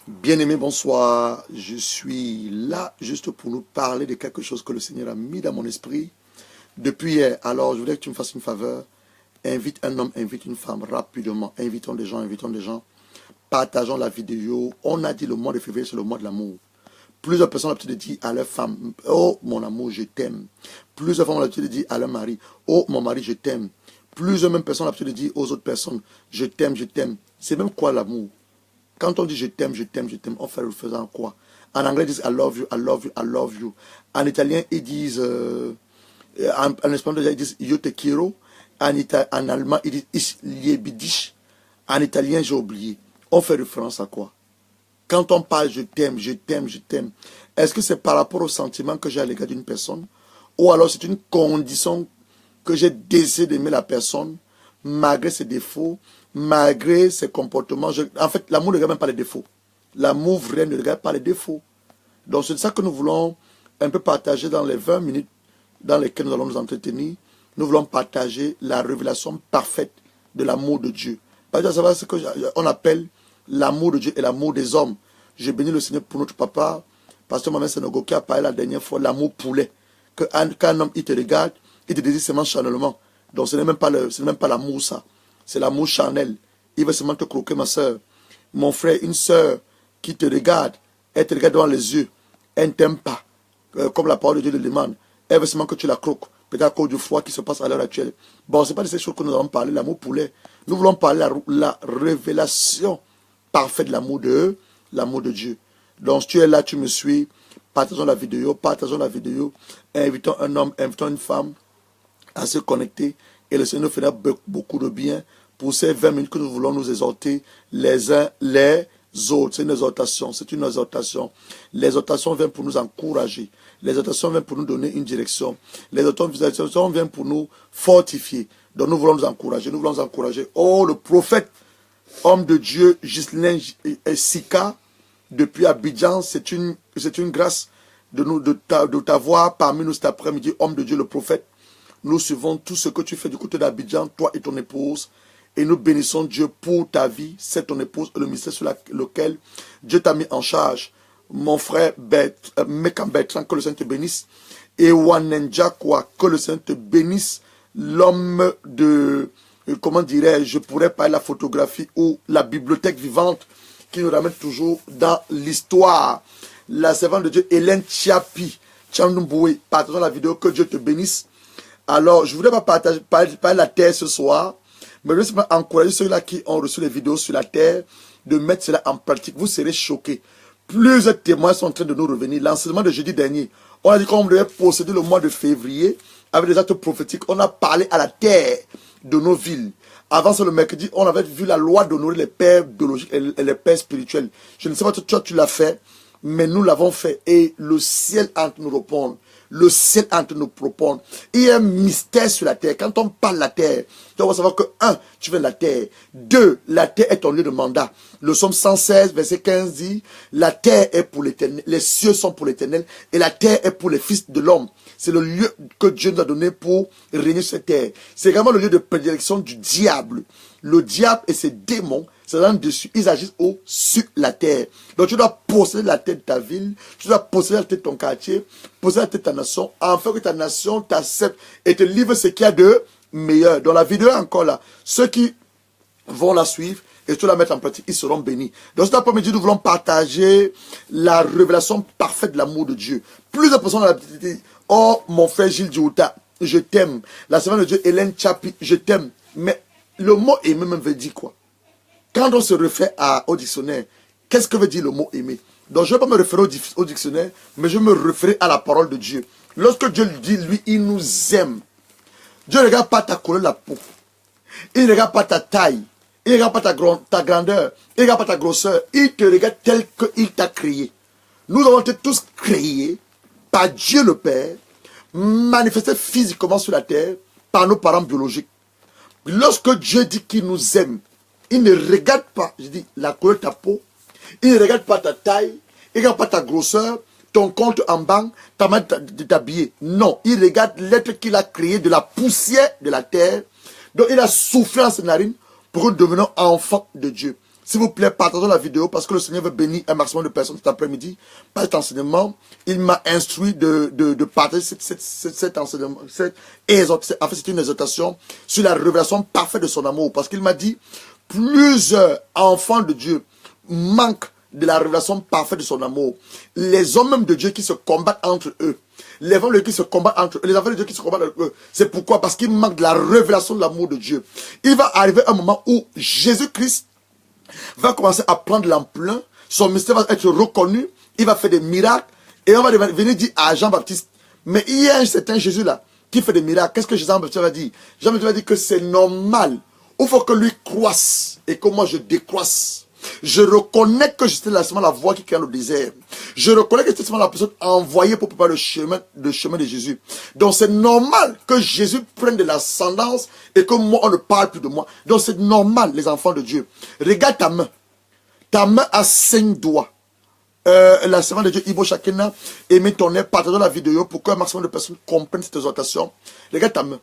Bien-aimés, bonsoir. Je suis là juste pour nous parler de quelque chose que le Seigneur a mis dans mon esprit depuis hier. Alors, je voudrais que tu me fasses une faveur. Invite un homme, invite une femme rapidement. Invitons des gens, invitons des gens. Partageons la vidéo. On a dit le mois de février, c'est le mois de l'amour. Plusieurs personnes ont l'habitude de dire à leur femme, oh mon amour, je t'aime. Plusieurs femmes ont l'habitude de dire à leur mari, oh mon mari, je t'aime. Plusieurs mêmes personnes ont l'habitude de dire aux autres personnes, je t'aime, je t'aime. C'est même quoi l'amour? Quand on dit je t'aime, je t'aime, je t'aime, on fait référence à quoi? En anglais, ils disent I love you, I love you, I love you. En italien, ils disent, en espagnol, ils disent yo te quiero. En allemand, ils disent ich liebe dich. En italien, j'ai oublié. On fait référence à quoi? Quand on parle je t'aime, je t'aime, je t'aime, est-ce que c'est par rapport au sentiment que j'ai à l'égard d'une personne? Ou alors c'est une condition que j'ai décidé d'aimer la personne, malgré ses défauts, malgré ses comportements. En fait, l'amour ne regarde même pas les défauts. L'amour vrai ne regarde pas les défauts. Donc c'est ça que nous voulons un peu partager dans les 20 minutes dans lesquelles nous allons nous entretenir. Nous voulons partager la révélation parfaite de l'amour de Dieu. Parce que ça va ce qu'on appelle l'amour de Dieu et l'amour des hommes. J'ai béni le Seigneur pour notre papa, Pasteur Mohamed Sanogo, qui a parlé la dernière fois, l'amour poulet. Quand un homme il te regarde, il te désire seulement charnellement. Donc ce n'est même pas l'amour ça. C'est l'amour charnel. Il veut seulement te croquer, ma soeur. Mon frère, une soeur qui te regarde, elle te regarde dans les yeux, elle ne t'aime pas, comme la parole de Dieu le demande. Elle veut seulement que tu la croques, peut-être à cause du froid qui se passe à l'heure actuelle. Bon, ce n'est pas de ces choses que nous allons parler, l'amour poulet. Nous voulons parler de la révélation parfaite de l'amour de Dieu. Donc, si tu es là, tu me suis, partageons la vidéo, invitons un homme, invitons une femme à se connecter et le Seigneur nous fera beaucoup de bien pour ces 20 minutes que nous voulons nous exhorter les uns les autres. C'est une exhortation, c'est une exhortation. L'exhortation vient pour nous encourager. L'exhortation vient pour nous donner une direction. L'exhortation vient pour nous fortifier. Donc nous voulons nous encourager, nous voulons nous encourager. Oh, le prophète, homme de Dieu, Ghislain Sika, depuis Abidjan, c'est une grâce de t'avoir parmi nous cet après-midi, homme de Dieu, le prophète. Nous suivons tout ce que tu fais du côté d'Abidjan, toi et ton épouse. Et nous bénissons Dieu pour ta vie, c'est ton épouse et le ministère sur lequel Dieu t'a mis en charge. Mon frère Mekam Bertrand, que le Seigneur te bénisse. Et Wanenjakwa, que le Seigneur te bénisse. L'homme de, comment dirais-je, je pourrais parler de la photographie ou la bibliothèque vivante qui nous ramène toujours dans l'histoire. La servante de Dieu, Hélène Tchiapi, Tchandoumboué, partageons la vidéo, que Dieu te bénisse. Alors, je ne voudrais pas parler la terre ce soir, mais je veux encourager ceux-là qui ont reçu les vidéos sur la terre de mettre cela en pratique. Vous serez choqués. Plusieurs témoins sont en train de nous revenir. L'enseignement de jeudi dernier, on a dit qu'on devait posséder le mois de février avec des actes prophétiques. On a parlé à la terre de nos villes. Avant ça, le mercredi, on avait vu la loi d'honorer les pères biologiques et les pères spirituels. Je ne sais pas si toi tu l'as fait, mais nous l'avons fait. Et le ciel a nous répondre. Le ciel est en train de nous répondre. Il y a un mystère sur la terre. Quand on parle de la terre, tu vas savoir que 1, tu viens de la terre. 2, la terre est ton lieu de mandat. Le psaume 116, verset 15 dit, la terre est pour l'éternel, les cieux sont pour l'éternel, et la terre est pour les fils de l'homme. C'est le lieu que Dieu nous a donné pour régner sur cette terre. C'est également le lieu de prédilection du diable. Le diable et ses démons, c'est là-dessus, ils agissent sur la terre. Donc tu dois posséder la tête de ta ville, tu dois posséder la tête de ton quartier, posséder la tête de ta nation, afin que ta nation t'accepte et te livre ce qu'il y a de meilleur. Dans la vidéo encore là, ceux qui vont la suivre et tu la mettre en pratique, ils seront bénis. Donc cet après-midi, nous voulons partager la révélation parfaite de l'amour de Dieu. Plusieurs personnes ont dit, oh mon frère Gilles Diouta, je t'aime. La servante de Dieu, Hélène Tchapi, je t'aime. Mais le mot aimer même veut dire quoi? Quand on se réfère au dictionnaire, qu'est-ce que veut dire le mot aimer? Donc je ne vais pas me référer au dictionnaire, mais je vais me référer à la parole de Dieu. Lorsque Dieu dit, lui, il nous aime. Dieu ne regarde pas ta couleur de la peau. Il ne regarde pas ta taille. Il ne regarde pas ta grandeur. Il ne regarde pas ta grosseur. Il te regarde tel qu'il t'a créé. Nous avons été tous créés par Dieu le Père, manifestés physiquement sur la terre par nos parents biologiques. Lorsque Dieu dit qu'il nous aime, il ne regarde pas, je dis, la couleur de ta peau, il ne regarde pas ta taille, il ne regarde pas ta grosseur, ton compte en banque, ta manière de t'habiller. Non, il regarde l'être qu'il a créé de la poussière de la terre. Donc il a soufflé dans ses narines pour que nous devenions enfants de Dieu. S'il vous plaît, partagez la vidéo parce que le Seigneur veut bénir un maximum de personnes cet après-midi. Par cet enseignement, il m'a instruit de partager cet enseignement. En fait, c'est une exhortation sur la révélation parfaite de son amour. Parce qu'il m'a dit, plusieurs enfants de Dieu manquent de la révélation parfaite de son amour. Les hommes même de Dieu qui se combattent entre eux. Les enfants de Dieu qui se combattent entre eux. Les enfants de Dieu qui se combattent entre eux. C'est pourquoi? Parce qu'ils manquent de la révélation de l'amour de Dieu. Il va arriver un moment où Jésus-Christ va commencer à prendre l'ampleur. Son mystère va être reconnu. Il va faire des miracles. Et on va venir dire à Jean-Baptiste, mais il y a un certain Jésus là qui fait des miracles. Qu'est-ce que Jean-Baptiste va dire? Jean-Baptiste va dire que c'est normal. Il faut que lui croisse et que moi je décroisse. Je reconnais que j'étais la voix qui crée le désert. Je reconnais que j'étais la personne envoyée pour préparer le chemin de Jésus. Donc c'est normal que Jésus prenne de l'ascendance et que moi on ne parle plus de moi. Donc c'est normal, les enfants de Dieu. Regarde ta main. Ta main a 5 doigts. La servante de Dieu, Ibo Shakina, aimez ton air, partagez la vidéo pour qu'un maximum de personnes comprennent cette exhortation. Regarde ta main.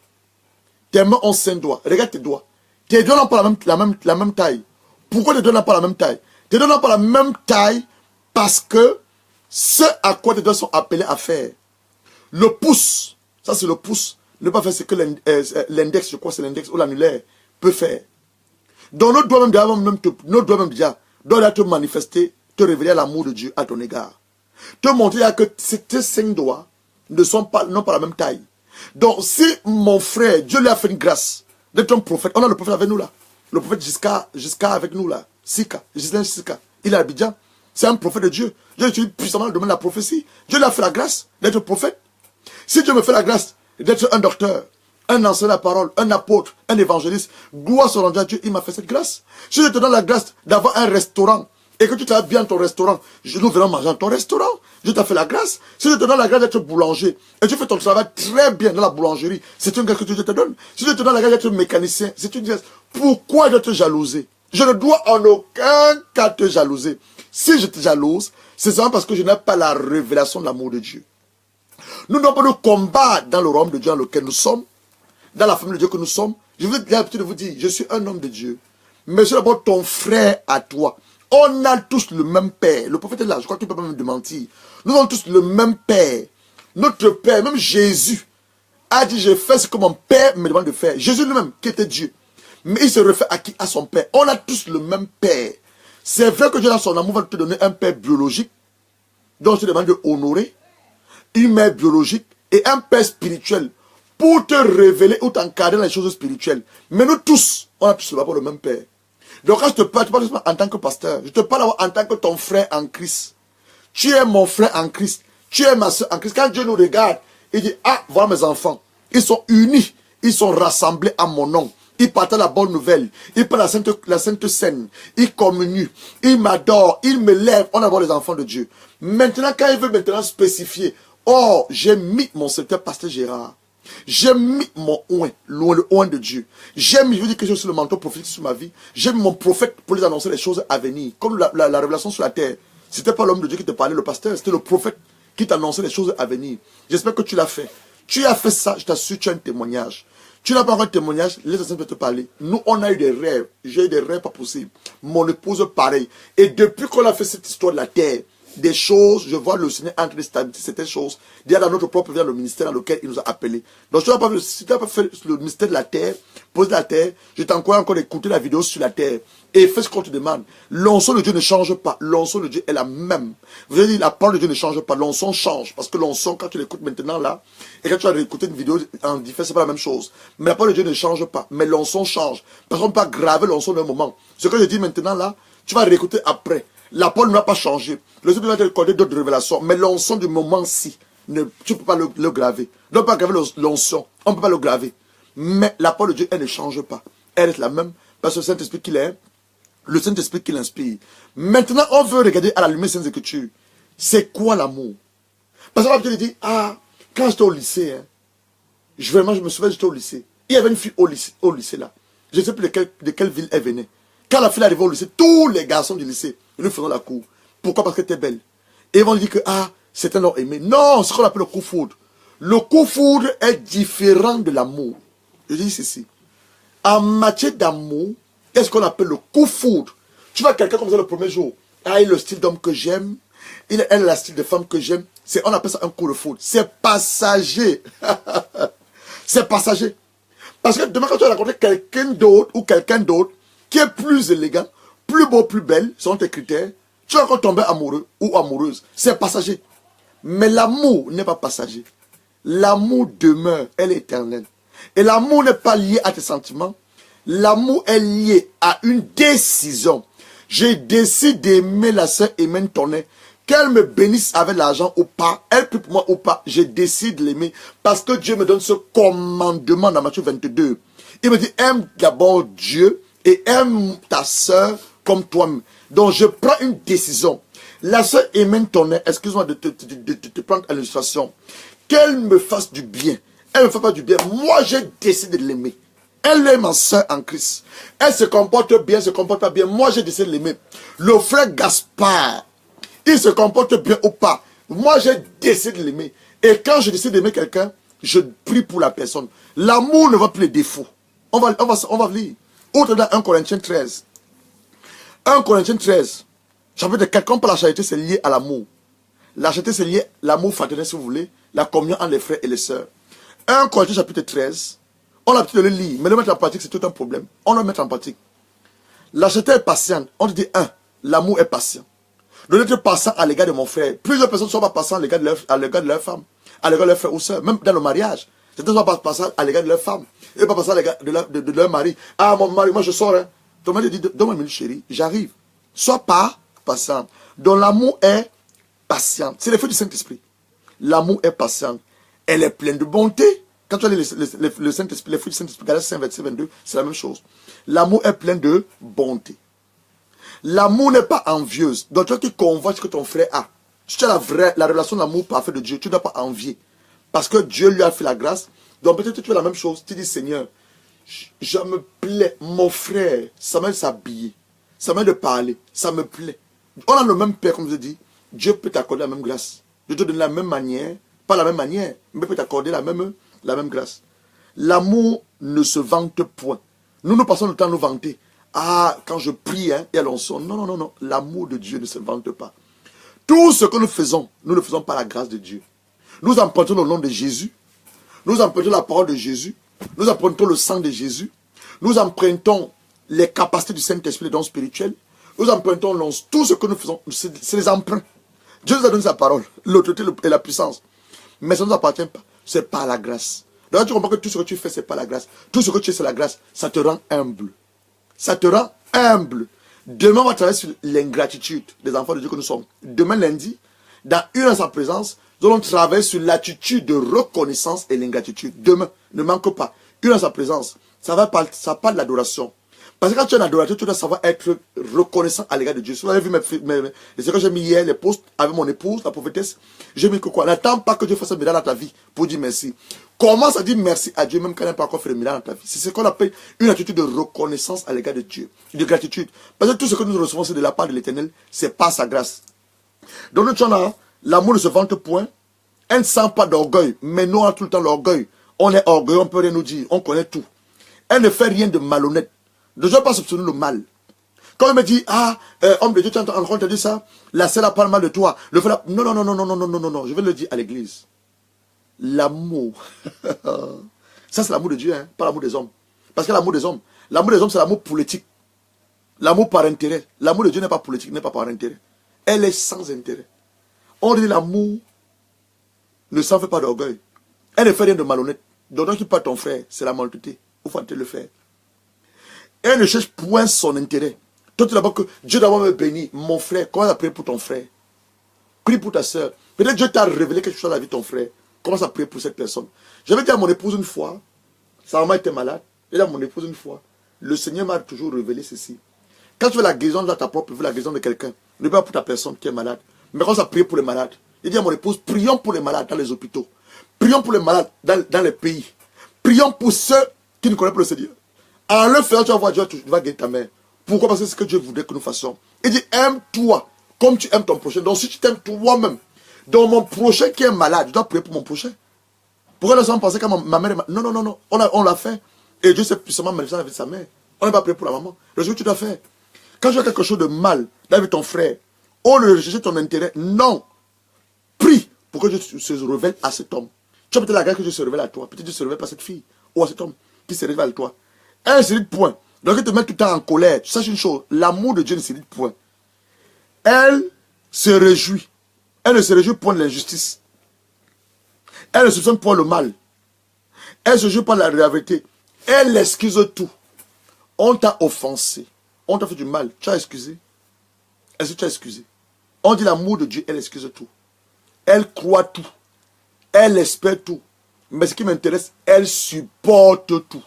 Tes mains ont 5 doigts. Regarde tes doigts. Tes doigts n'ont pas la même taille. Pourquoi tes doigts n'ont pas la même taille? Tes doigts n'ont pas la même taille parce que ce à quoi tes doigts sont appelés à faire. Le pouce, ça c'est le pouce, ne pas faire ce que l'index, je crois c'est l'index ou l'annulaire peut faire. Donc nos doigts même déjà doivent te manifester, te révéler l'amour de Dieu à ton égard. Te montrer que tes 5 doigts n'ont pas la même taille. Donc si mon frère, Dieu lui a fait une grâce d'être un prophète, on a le prophète avec nous là. Le prophète jusqu'à avec nous là. Sika. Il est à Abidjan. C'est un prophète de Dieu. Dieu utilise puissamment le domaine de la prophétie. Dieu lui a fait la grâce d'être prophète. Si Dieu me fait la grâce d'être un docteur, un enseignant de la parole, un apôtre, un évangéliste, gloire se rendre à Dieu, il m'a fait cette grâce. Si je te donne la grâce d'avoir un restaurant et que tu travailles bien ton restaurant, nous venons manger dans ton restaurant. Dieu t'a fait la grâce. Si je te donne la grâce d'être boulanger et tu fais ton travail très bien dans la boulangerie, c'est une grâce que Dieu te donne. Si je te donne la grâce d'être mécanicien, c'est une grâce. Pourquoi je te jalouser? Je ne dois en aucun cas te jalouser. Si je te jalouse, c'est seulement parce que je n'ai pas la révélation de l'amour de Dieu. Nous n'avons pas de combat dans le royaume de Dieu dans lequel nous sommes, dans la famille de Dieu que nous sommes. Je veux l'habitude de vous dire, je suis un homme de Dieu. Mais c'est d'abord ton frère à toi. On a tous le même père. Le prophète est là, je crois qu'il ne peut pas me démentir. Nous avons tous le même père. Notre père, même Jésus, a dit, je fais ce que mon père me demande de faire. Jésus lui-même, qui était Dieu. Mais il se réfère à qui? À son père. On a tous le même père. C'est vrai que Dieu dans son amour va te donner un père biologique, dont je te demande de honorer, une mère biologique et un père spirituel pour te révéler ou t'encadrer dans les choses spirituelles. Mais nous tous, on a tous le même père. Donc quand je te parle en tant que pasteur, je te parle en tant que ton frère en Christ. Tu es mon frère en Christ. Tu es ma soeur en Christ. Quand Dieu nous regarde, il dit, ah, voilà mes enfants. Ils sont unis. Ils sont rassemblés à mon nom. Ils partagent la bonne nouvelle. Ils parlent la sainte scène. Ils communient. Ils m'adorent. Ils me lèvent. On a les enfants de Dieu. Maintenant, quand il veut maintenant spécifier, oh, j'ai mis mon secteur pasteur Gérard. J'ai mis mon oin, le oin de Dieu. J'ai mis, je veux dire que je suis le manteau prophétique sur ma vie. J'ai mis mon prophète pour les annoncer les choses à venir. Comme la révélation sur la terre. C'était pas l'homme de Dieu qui te parlait, le pasteur. C'était le prophète qui t'annonçait les choses à venir. J'espère que tu l'as fait. Tu as fait ça, je t'assure, tu as un témoignage. Tu n'as pas encore un témoignage, les anciens peuvent te parler. Nous, on a eu des rêves. J'ai eu des rêves pas possibles. Mon épouse, pareil. Et depuis qu'on a fait cette histoire de la terre, des choses, je vois le Seigneur en train de stabiliser certaines choses, déjà dans notre propre vie, dans le ministère dans lequel il nous a appelés. Donc, si tu n'as pas fait le ministère de la terre, pose la terre, je t'encourage encore d'écouter la vidéo sur la terre et fais ce qu'on te demande. L'onction de Dieu ne change pas. L'onction de Dieu est la même. Vous avez dit, la parole de Dieu ne change pas. L'onction change. Parce que l'onction, quand tu l'écoutes maintenant là, et quand tu vas écouter une vidéo en différé, c'est pas la même chose. Mais la parole de Dieu ne change pas. Mais l'onction change. Parce qu'on ne peut pas graver l'onction d'un moment. Ce que je dis maintenant là, tu vas réécouter après. La parole ne va pas changer. Le Seigneur va te accorder d'autres révélations. Mais l'onction du moment-ci, tu ne peux pas le graver. On ne peut pas graver l'onction. On ne peut pas le graver. Mais la parole de Dieu, elle ne change pas. Elle est la même. Parce que le Saint-Esprit qu'il est, le Saint-Esprit qui l'inspire. Maintenant, on veut regarder à la lumière des Saintes Écritures. C'est quoi l'amour? Parce que tu dis, ah, quand j'étais au lycée, hein, je me souviens, j'étais au lycée. Il y avait une fille au lycée là. Je ne sais plus de quelle ville elle venait. Quand la fille est arrivée au lycée, tous les garçons du lycée lui faisaient la cour. Pourquoi? Parce qu'elle était belle. Et ils vont dire que, ah, c'est un homme aimé. Non, c'est ce qu'on appelle le coup de foudre. Le coup de foudre est différent de l'amour. Je dis ceci. En matière d'amour, qu'est-ce qu'on appelle le coup de foudre? Tu vois quelqu'un comme ça le premier jour. Ah, il a le style d'homme que j'aime. Elle a le style de femme que j'aime. On appelle ça un coup de foudre. C'est passager. C'est passager. Parce que demain, quand tu vas rencontrer quelqu'un d'autre ou quelqu'un d'autre qui est plus élégant, plus beau, plus belle, selon tes critères, tu vas encore tomber amoureux ou amoureuse. C'est passager. Mais l'amour n'est pas passager. L'amour demeure, elle est éternelle. Et l'amour n'est pas lié à tes sentiments. L'amour est lié à une décision. Je décide d'aimer la sœur Aimée Tonnet. Qu'elle me bénisse avec l'argent ou pas, elle prie pour moi ou pas, je décide de l'aimer. Parce que Dieu me donne ce commandement dans Matthieu 22. Il me dit, aime d'abord Dieu et aime ta sœur comme toi-même. Donc je prends une décision. La sœur Aimée Tonnet, excuse-moi de te prendre à l'illustration. Qu'elle me fasse du bien. Elle ne me fait pas du bien. Moi, j'ai décidé de l'aimer. Elle est ma soeur en Christ. Elle se comporte bien, se comporte pas bien. Moi, j'ai décidé de l'aimer. Le frère Gaspard, il se comporte bien ou pas. Moi, j'ai décidé de l'aimer. Et quand je décide d'aimer quelqu'un, je prie pour la personne. L'amour ne va plus les défauts. On va lire. Autre dans 1 Corinthiens 13. 1 Corinthiens 13. Chapitre 4, comme par la charité, c'est lié à l'amour. La charité, c'est lié à l'amour fraternel, si vous voulez. La communion entre les frères et les sœurs. 1 Corinthiens chapitre 13. On a l'habitude de le lire, mais le mettre en pratique, c'est tout un problème. On doit le mettre en pratique. La charité est patiente. On dit, l'amour est patient. De l'être patient à l'égard de mon frère. Plusieurs personnes ne sont pas patientes à l'égard de leur femme, à l'égard de leur frère ou soeur, même dans le mariage. Certains ne sont pas patients à l'égard de leur femme, et pas patients à l'égard de leur mari. Ah, mon mari, moi je sors. Hein. Ton mari dit, donne-moi une minute, chérie, j'arrive. Sois pas patient. Donc l'amour est patient. C'est l'effet du Saint-Esprit. L'amour est patient. Elle est pleine de bonté. Quand tu as le Saint-Esprit, les fruits du Saint-Esprit, Galates 5, verset 22, c'est la même chose. L'amour est plein de bonté. L'amour n'est pas envieuse. Donc toi qui convoites ce que ton frère a, si tu as la relation d'amour parfait de Dieu, tu ne dois pas envier. Parce que Dieu lui a fait la grâce. Donc peut-être que tu fais la même chose. Tu dis, Seigneur, je me plais, mon frère, ça m'aide s'habiller, ça m'aide de parler, ça me plaît. On a le même Père, comme je dis. Dieu peut t'accorder la même grâce. Dieu te donne la même manière, pas la même manière, mais peut t'accorder la même grâce. L'amour ne se vante point. Nous passons le temps à nous vanter. Ah, quand je prie, hein, et allons son. Non, non, non, non. L'amour de Dieu ne se vante pas. Tout ce que nous ne le faisons par la grâce de Dieu. Nous empruntons le nom de Jésus. Nous empruntons la parole de Jésus. Nous empruntons le sang de Jésus. Nous empruntons les capacités du Saint-Esprit, les dons spirituels. Nous empruntons tout ce que nous faisons. C'est les emprunts. Dieu nous a donné sa parole, l'autorité et la puissance. Mais ça ne nous appartient pas. C'est par la grâce. Donc tu comprends que tout ce que tu fais, c'est pas la grâce. Tout ce que tu fais, c'est la grâce. Ça te rend humble. Ça te rend humble. Demain, on va travailler sur l'ingratitude des enfants de Dieu que nous sommes. Demain, lundi, dans une à sa présence, nous allons travailler sur l'attitude de reconnaissance et l'ingratitude. Demain, ne manque pas. Une à sa présence. Ça parle de l'adoration. Parce que quand tu es un adorateur, tu dois savoir être reconnaissant à l'égard de Dieu. Si vous avez vu ce que j'ai mis hier, les posts avec mon épouse, la prophétesse, j'ai mis que quoi? N'attends pas que Dieu fasse un miracle dans ta vie pour dire merci. Commence à dire merci à Dieu même quand il n'a pas encore fait le miracle dans ta vie. C'est ce qu'on appelle une attitude de reconnaissance à l'égard de Dieu, de gratitude. Parce que tout ce que nous recevons, c'est de la part de l'Éternel, c'est par sa grâce. Donc nous sommes l'amour ne se vante point, elle ne sent pas d'orgueil, mais nous on a tout le temps l'orgueil. On est orgueilleux, on peut rien nous dire, on connaît tout. Elle ne fait rien de malhonnête. Ne dois pas soupçonner le mal. Quand on me dit, homme de Dieu, tu as encore entendu ça? La sœur a pas le mal de toi. Le frère, non, non, non, non, non, non, non, non, non, non. Je vais le dire à l'église. L'amour. Ça, c'est l'amour de Dieu, hein, pas l'amour des hommes. Parce que l'amour des hommes, c'est l'amour politique. L'amour par intérêt. L'amour de Dieu n'est pas politique, n'est pas par intérêt. Elle est sans intérêt. On dit l'amour ne s'en fait pas d'orgueil. Elle ne fait rien de malhonnête. Donc, tu pas ton frère, c'est la malhonnêteté. Il faut le faire. Elle ne cherche point son intérêt. Toi, tu d'abord que Dieu d'abord me bénit. Mon frère, commence à prier pour ton frère. Prie pour ta soeur. Peut-être Dieu t'a révélé quelque chose dans la vie de ton frère. Commence à prier pour cette personne. J'avais dit à mon épouse une fois, sa maman était malade. J'ai dit à mon épouse une fois, le Seigneur m'a toujours révélé ceci. Quand tu veux la guérison dans ta propre vie, la guérison de quelqu'un, ne pas pour ta personne qui est malade. Mais commence à prier pour les malades. J'ai dit à mon épouse, prions pour les malades dans les hôpitaux. Prions pour les malades dans les pays. Prions pour ceux qui ne connaissent pas le Seigneur. En le faisant, tu vas voir Dieu, tu vas guérir ta mère. Pourquoi? Parce que c'est ce que Dieu voudrait que nous fassions. Il dit, aime-toi comme tu aimes ton prochain. Donc si tu t'aimes toi-même, donc mon prochain qui est malade, je dois prier pour mon prochain. Pourquoi les gens pensaient que ma mère est malade? Non, non, non, non. On l'a fait. Et Dieu s'est puissamment manifesté dans la vie de sa mère. On n'a pas prié pour la maman. Le jour que tu dois faire. Quand tu as quelque chose de mal avec ton frère, au lieu de rechercher ton intérêt, non. Prie pour que Dieu se révèle à cet homme. Tu as peut-être la grâce que Dieu se révèle à toi. Peut-être que Dieu se révèle pas à cette fille ou à cet homme qui se révèle à toi. Elle se dit point. Donc, il te met tout le temps en colère. Tu saches une chose, l'amour de Dieu ne se dit point. Elle se réjouit. Elle ne se réjouit point de l'injustice. Elle ne soupçonne point le mal. Elle se joue pas de la vérité. Elle excuse tout. On t'a offensé. On t'a fait du mal. Tu as excusé. Est-ce que tu as excusé? On dit l'amour de Dieu, elle excuse tout. Elle croit tout. Elle espère tout. Mais ce qui m'intéresse, elle supporte tout.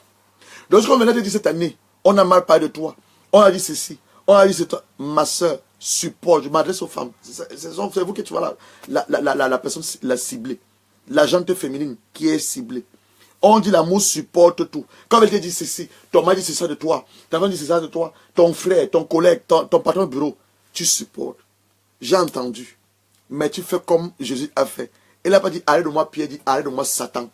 Donc, ce qu'on venait de dire cette année, on a mal parlé de toi. On a dit ceci. On a dit c'est toi. Ma soeur, supporte. Je m'adresse aux femmes. C'est vous qui tu vois la personne la ciblée. La gente féminine qui est ciblée. On dit l'amour supporte tout. Quand elle te dit ceci, ton mari dit c'est ça de toi. Ta femme dit c'est ça de toi. Ton frère, ton collègue, ton patron de bureau. Tu supportes. J'ai entendu. Mais tu fais comme Jésus a fait. Il n'a pas dit arrête de moi Pierre, dit arrête de moi Satan.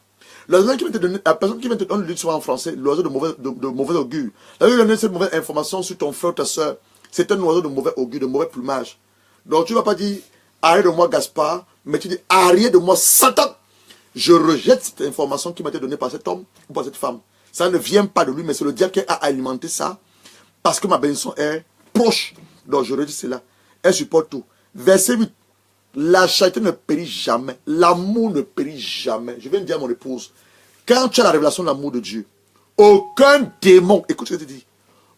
La personne qui vient te donner le livre en français, l'oiseau de mauvais augure. La personne qui donne cette mauvaise information sur ton frère ou ta soeur, c'est un oiseau de mauvais augure, de mauvais plumage. Donc tu ne vas pas dire arrête de moi Gaspard, mais tu dis arrête de moi Satan. Je rejette cette information qui m'a été donnée par cet homme ou par cette femme. Ça ne vient pas de lui, mais c'est le diable qui a alimenté ça. Parce que ma bénédiction est proche. Donc je redis cela. Elle supporte tout. Verset 8. La charité ne périt jamais. L'amour ne périt jamais. Je viens de dire à mon épouse, quand tu as la révélation de l'amour de Dieu, aucun démon, écoute ce que je te dis,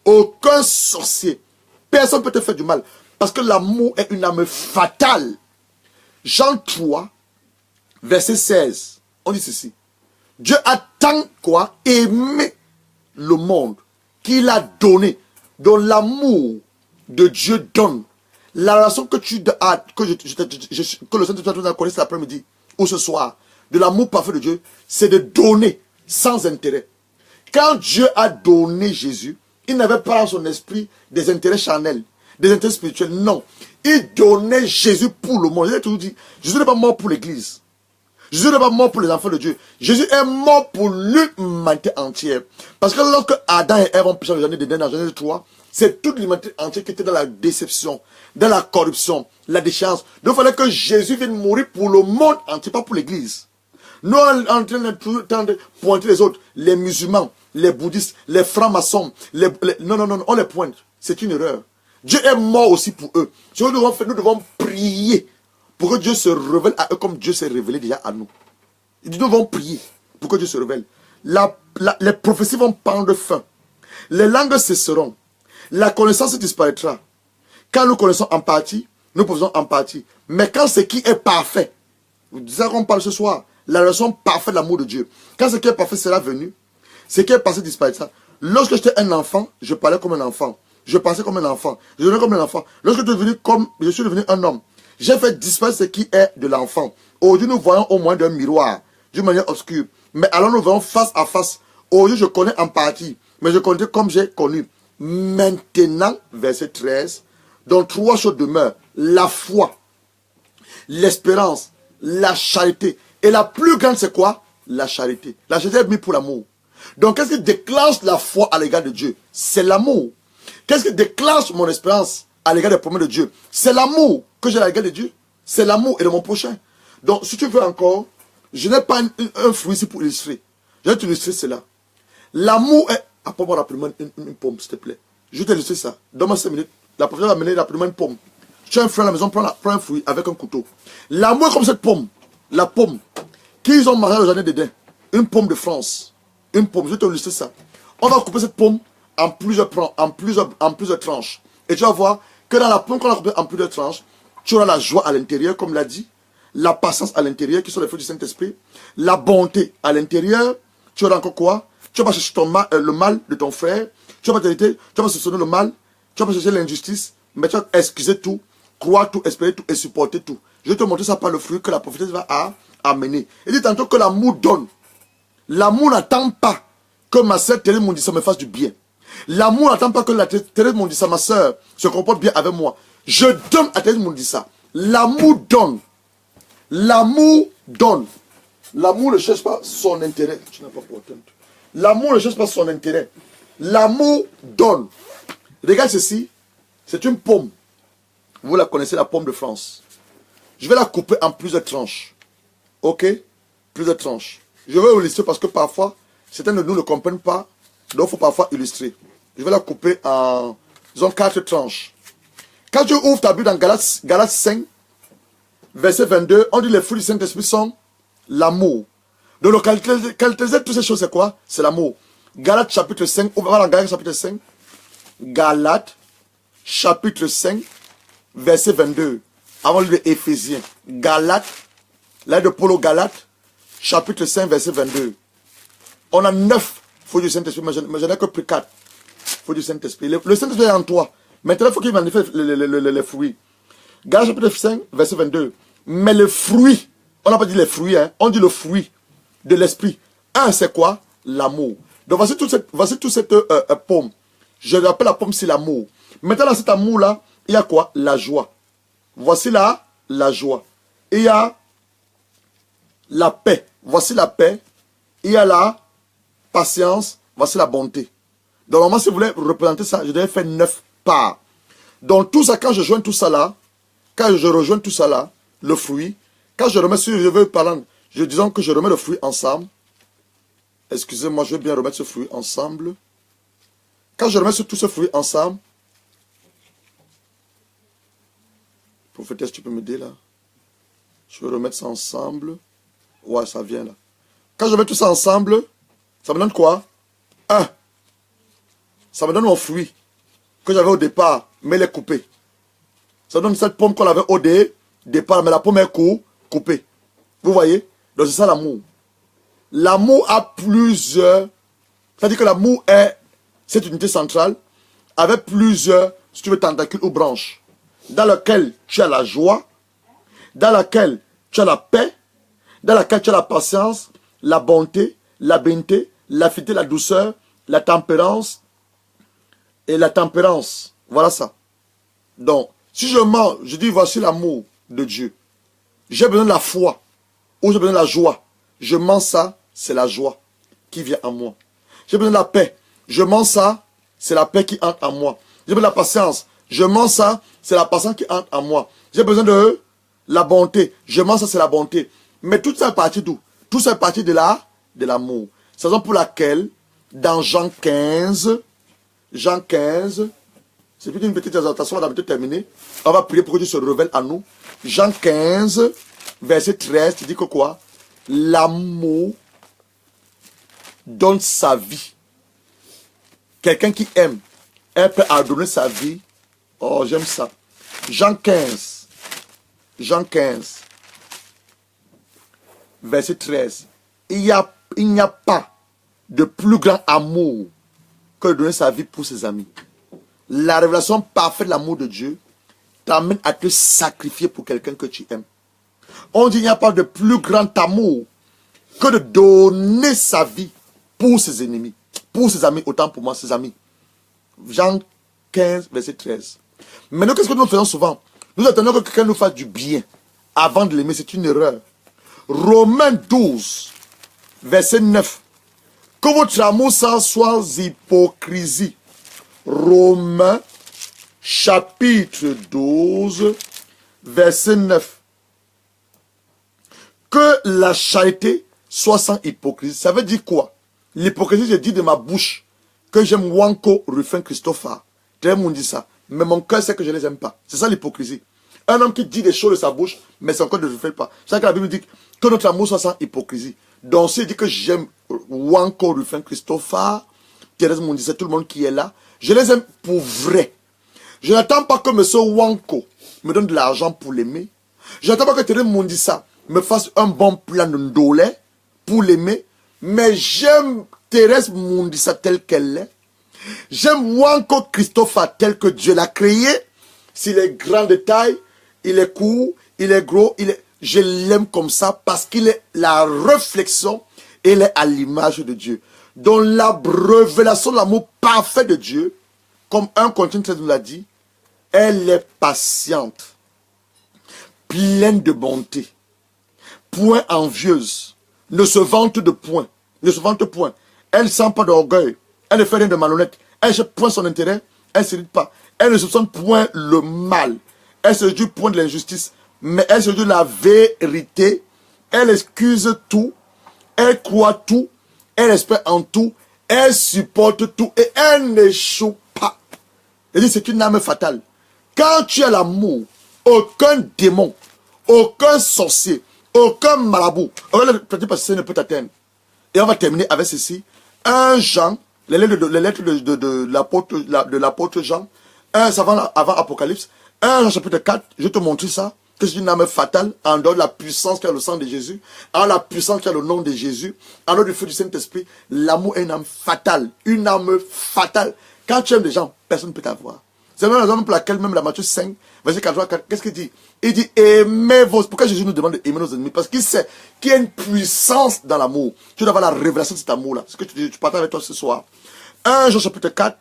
aucun sorcier, personne ne peut te faire du mal. Parce que l'amour est une âme fatale. Jean 3, verset 16, on dit ceci. Dieu a tant quoi aimé le monde qu'il a donné. Donc l'amour de Dieu donne. La relation que tu as, que le Saint-Esprit a connue cet après-midi ou ce soir, de l'amour parfait de Dieu, c'est de donner sans intérêt. Quand Dieu a donné Jésus, il n'avait pas en son esprit des intérêts charnels, des intérêts spirituels. Non. Il donnait Jésus pour le monde. Il a toujours dit, Jésus n'est pas mort pour l'église. Jésus n'est pas mort pour les enfants de Dieu. Jésus est mort pour l'humanité entière. Parce que lorsque Adam et Ève ont péché dans la Genèse 3, c'est toute l'humanité entière qui était dans la déception, dans la corruption, la déchéance. Donc il fallait que Jésus vienne mourir pour le monde entier, pas pour l'église. Nous, on est en train de pointer les autres, les musulmans, les bouddhistes, les francs-maçons, non, on les pointe. C'est une erreur. Dieu est mort aussi pour eux. Ce que nous devons prier pour que Dieu se révèle à eux comme Dieu s'est révélé déjà à nous. Nous devons prier pour que Dieu se révèle. Les prophéties vont prendre fin. Les langues cesseront. La connaissance disparaîtra. Quand nous connaissons en partie, nous posons en partie. Mais quand ce qui est parfait, vous disons qu'on parle ce soir, la relation parfaite de l'amour de Dieu. Quand ce qui est parfait sera venu, ce qui est passé disparaîtra. Lorsque j'étais un enfant, je parlais comme un enfant. Je pensais comme un enfant. Je devenais comme un enfant. Lorsque je suis devenu un homme, j'ai fait disparaître ce qui est de l'enfant. Aujourd'hui, nous voyons au moins d'un miroir, d'une manière obscure. Mais alors nous voyons face à face. Aujourd'hui, je connais en partie, mais je connais comme j'ai connu. Maintenant, verset 13, dont trois choses demeurent. La foi, l'espérance, la charité. Et la plus grande, c'est quoi? La charité. La charité est mise pour l'amour. Donc, qu'est-ce qui déclenche la foi à l'égard de Dieu? C'est l'amour. Qu'est-ce qui déclenche mon espérance à l'égard des promesses de Dieu? C'est l'amour que j'ai à l'égard de Dieu. C'est l'amour et de mon prochain. Donc, si tu veux encore, je n'ai pas un fruit ici pour illustrer. Je vais t'illustrer cela. L'amour est... Apporte-moi rapidement une pomme, s'il te plaît. Je vais t'illustrer ça. Donne-moi 5 minutes. La prochaine va mener rapidement une pomme. Tu as un fruit à la maison, prends un fruit avec un couteau. L'amour est comme cette pomme. La pomme. Qu'ils ont mangé aux années dedans. Une pomme de France. Une pomme. Je vais t'illustrer ça. On va couper cette pomme en plusieurs tranches. Et tu vas voir que dans la pomme qu'on a coupée en plusieurs tranches, tu auras la joie à l'intérieur, comme l'a dit. La patience à l'intérieur, qui sont les fruits du Saint-Esprit. La bonté à l'intérieur. Tu auras encore quoi? Tu vas pas chercher le mal de ton frère. Tu vas pas t'arrêter. Tu vas pas soupçonner le mal. Tu vas pas chercher l'injustice. Mais tu vas excuser tout, croire tout, espérer tout et supporter tout. Je vais te montrer ça par le fruit que la prophétie va amener. Il dit tantôt que l'amour donne. L'amour n'attend pas que ma soeur Thérèse Mondissa me fasse du bien. L'amour n'attend pas que la Thérèse Mondissa, ma soeur, se comporte bien avec moi. Je donne à Thérèse Mondissa. L'amour donne. L'amour donne. L'amour ne cherche pas son intérêt. Tu n'as pas pour attendre. L'amour ne cherche pas son intérêt. L'amour donne. Regarde ceci. C'est une pomme. Vous la connaissez, la pomme de France. Je vais la couper en plusieurs tranches. Ok? Plusieurs tranches. Je vais illustrer parce que parfois, certains de nous ne comprennent pas. Donc, il faut parfois illustrer. Je vais la couper en, disons, 4 tranches. Quand tu ouvres ta Bible dans Galates 5, verset 22, on dit les fruits du Saint-Esprit sont l'amour. Donc, le caractérisation de toutes ces choses, c'est quoi? C'est l'amour. Galates chapitre 5, on va voir dans Galates chapitre 5. Galates chapitre 5, verset 22. Avant le Éphésiens. Galates, là de Paul aux Galates, chapitre 5, verset 22. On a 9 fruits du Saint-Esprit, mais je n'ai que plus 4 fruits du Saint-Esprit. Le Saint-Esprit est en toi. Maintenant, il faut qu'il manifeste les fruits. Galates chapitre 5, verset 22. Mais le fruit, on n'a pas dit les fruits, hein, on dit le fruit de l'esprit. Un, c'est quoi? L'amour. Donc voici toute cette pomme. Je l'appelle la pomme, c'est l'amour. Maintenant, dans cet amour-là, il y a quoi? La joie. Voici là, la joie. Il y a la paix. Voici la paix. Il y a la patience. Voici la bonté. Donc, normalement, si vous voulez représenter ça, je devais faire 9 parts. Donc, tout ça, quand je joins tout ça là, quand je rejoins tout ça là, le fruit, quand je remets sur, je veux parler, disons que je remets le fruit ensemble. Excusez-moi, je vais bien remettre ce fruit ensemble. Quand je remets sur tout ce fruit ensemble, prophétesse, tu peux m'aider là? Je vais remettre ça ensemble. Ouais, ça vient là. Quand je mets tout ça ensemble, ça me donne quoi? 1. Ça me donne mon fruit que j'avais au départ, mais il est coupé. Ça donne cette pomme qu'on avait au départ, mais la pomme est coupée. Vous voyez? Donc c'est ça l'amour. L'amour a plusieurs... C'est-à-dire que l'amour est cette unité centrale avec plusieurs, si tu veux, tentacules ou branches, dans lequel tu as la joie, dans laquelle tu as la paix, dans laquelle tu as la patience, la bonté, la fidélité, la douceur, la tempérance et la tempérance. Voilà ça. Donc, si je mange, je dis voici l'amour de Dieu. J'ai besoin de la foi ou j'ai besoin de la joie. Je mange ça, c'est la joie qui vient en moi. J'ai besoin de la paix. Je mange ça, c'est la paix qui entre en moi. J'ai besoin de la patience. Je mange ça, c'est la patience qui entre en moi. J'ai besoin de la bonté. Je mange ça, c'est la bonté. Mais tout ça est parti d'où? Tout ça est parti de l'amour. C'est la raison pour laquelle, dans Jean 15, c'est plutôt une petite exhortation, on va bientôt terminer. On va prier pour que Dieu se révèle à nous. Jean 15, verset 13, tu dis que quoi? L'amour donne sa vie. Quelqu'un qui aime est prêt à donner sa vie. Oh, j'aime ça. Jean 15, verset 13. Il n'y a pas de plus grand amour que de donner sa vie pour ses amis. La révélation parfaite de l'amour de Dieu t'amène à te sacrifier pour quelqu'un que tu aimes. On dit qu'il n'y a pas de plus grand amour que de donner sa vie pour ses ennemis, pour ses amis, autant pour moi, ses amis. Jean 15, verset 13. Maintenant, qu'est-ce que nous faisons souvent? Nous attendons que quelqu'un nous fasse du bien avant de l'aimer, c'est une erreur. Romains 12, verset 9. Que votre amour soit hypocrisie. Romains, chapitre 12, verset 9. Que la charité soit sans hypocrisie. Ça veut dire quoi? L'hypocrisie, je dis de ma bouche que j'aime Wanko, Ruffin, Christopher. Tout le monde dit ça. Mais mon cœur sait que je ne les aime pas. C'est ça l'hypocrisie. Un homme qui dit des choses de sa bouche, mais son cœur ne le fait pas. C'est ça que la Bible dit que notre amour soit sans hypocrisie. Donc, s'il dit que j'aime Wanko, Ruffin, Christopher, Thérèse Mondissa, tout le monde qui est là, je les aime pour vrai. Je n'attends pas que M. Wanko me donne de l'argent pour l'aimer. Je n'attends pas que Thérèse Mondissa me fasse un bon plan de ndolé pour l'aimer. Mais j'aime Thérèse Mondissa telle qu'elle est. J'aime Wanko Christopher tel que Dieu l'a créé. S'il est grand de taille, il est court, il est gros, je l'aime comme ça parce qu'il est la réflexion et il est à l'image de Dieu. Donc la révélation de l'amour parfait de Dieu, comme 1 Corinthiens 13 nous l'a dit, elle est patiente, pleine de bonté, point envieuse, ne se vante de point, elle ne sent pas d'orgueil, elle ne fait rien de malhonnête, elle ne cherche point son intérêt, elle ne s'irrite pas, Elle ne soupçonne point le mal. Elle se réjouit point de l'injustice, mais elle se réjouit de la vérité. Elle excuse tout. Elle croit tout. Elle espère en tout. Elle supporte tout. Et elle n'échoue pas. Elle dit, c'est une âme fatale. Quand tu as l'amour, aucun démon, aucun sorcier, aucun marabout, aucun petit passé ne peut t'atteindre. Et on va terminer avec ceci. 1 Jean, les lettres de l'apôtre Jean, avant Apocalypse, 1 Jean chapitre 4, je vais te montrer ça, que c'est une âme fatale, en dehors de la puissance qui a le sang de Jésus, en la puissance qui a le nom de Jésus, en dehors du feu du Saint-Esprit. L'amour est une âme fatale. Une âme fatale. Quand tu aimes des gens, personne ne peut t'avoir. C'est la raison pour laquelle même la Matthieu 5, verset 4, qu'est-ce qu'il dit? Il dit, aimez vos... Pourquoi Jésus nous demande d'aimer nos ennemis? Parce qu'il sait qu'il y a une puissance dans l'amour. Tu dois avoir la révélation de cet amour-là. Ce que tu partages avec toi ce soir. 1 Jean chapitre 4,